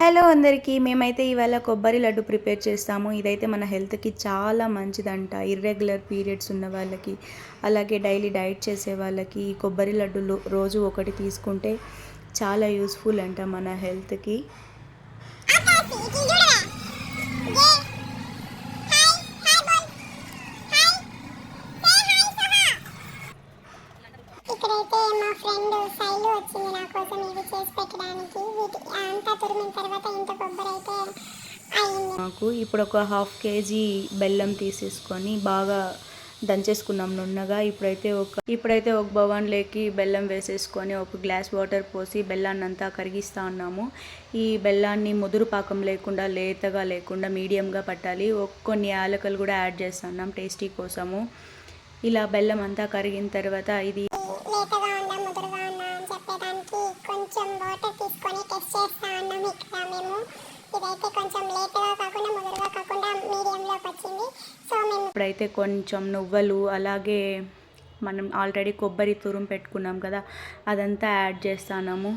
Hello అందరికీ మేమైతే ఇవాళ కొబ్బరి లడ్డు ప్రిపేర్ చేస్తాము. ఇదైతే మన హెల్త్కి చాలా మంచిదంట. ఇర్రెగ్యులర్ పీరియడ్స్ ఉన్న వాళ్ళకి, అలాగే డైలీ డైట్ చేసే వాళ్ళకి ఈ కొబ్బరి లడ్డులు రోజు ఒకటి తీసుకుంటే చాలా యూస్ఫుల్ అంట మన హెల్త్కి. ఇక్కడైతే మా ఫ్రెండ్ శైలు వచ్చింది నా కోసం ఇవి చేసి పెట్టడానికి. అంతా తురిమిన తర్వాత ఇంత కొబ్బరి అయితే అయింది. నాకు ఇప్పుడు ఒక హాఫ్ కేజీ బెల్లం తీసేసుకొని బాగా దంచేసుకున్నాం నున్నగా. ఇప్పుడైతే ఒక బగోన్లోకి బెల్లం వేసేసుకొని ఒక గ్లాస్ వాటర్ పోసి బెల్లాన్ని అంతా కరిగిస్తూ ఉన్నాము. ఈ బెల్లాన్ని ముదురు పాకం లేకుండా, లేతగా లేకుండా మీడియంగా పట్టాలి. కొన్ని యాలకులు కూడా యాడ్ చేస్తున్నాం టేస్టీ కోసము. ఇలా బెల్లం అంతా కరిగిన తర్వాత ఇది లేతగా ఉందా ముదురుగా ఉందా అని చెప్పడానికి కొంచెం వాటర్ తీసుకొని టెస్ట్ చేస్తా ఉన్నాం ఇక్కడ మేము. ఇదైతే కొంచెం లేతగా కాకుండా ముదురుగా కాకుండా మీడియంలోకి వచ్చింది. సో మేము ఇప్పుడైతే కొంచెం నువ్వులు, అలాగే మనం ఆల్రెడీ కొబ్బరి తురుము పెట్టుకున్నాం కదా, అదంతా యాడ్ చేస్తున్నాము.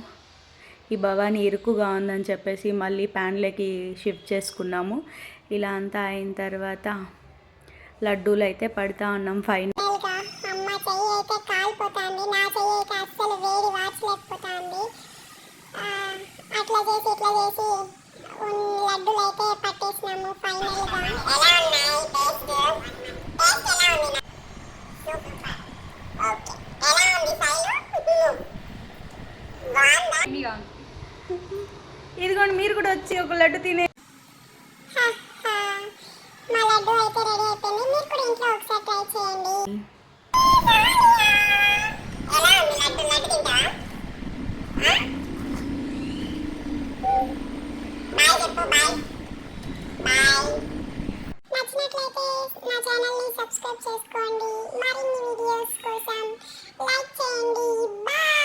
ఈ బగాని ఇరుకుగా ఉందని చెప్పేసి మళ్ళీ ప్యాన్లోకి షిఫ్ట్ చేసుకున్నాము. ఇలా అంతా అయిన తర్వాత లడ్డూలు అయితే పడుతూ ఉన్నాం. ఫైనల్గా అమ్మ చెయ్యి అయితే కాలిపోతుంది, నా చెయ్యి అయితే అస్సలు వేడి వాచలేకపోతుంది. అట్లా చేసి లడ్డూలు అయితే పట్టేసినాము ఫైనల్గా. ఎలా ఉన్నాయి టేస్ట్? టేస్ట్ ఎలా ఉంది? సూపర్. ఓకే, ఎలా ఉంది ఫైనల్? బాగుందా? ఇదిగోండి, మీరు కూడా వచ్చి ఒక లడ్డు తినే. మా లడ్డు అయితే రెడీ అయిపోయింది. మీరు కూడా ఇంట్లో ఒకసారి ట్రై చేయండి. ఎలా ఉంది లడ్డు? లడ్డు తింటా? బాయ్ చెప్పు. Bye bye. నచ్చినట్లయితే నా ఛానల్ని సబ్స్క్రైబ్ చేసుకోండి. మరిన్ని వీడియోస్ కోసం లైక్ చేయండి. బాయ్.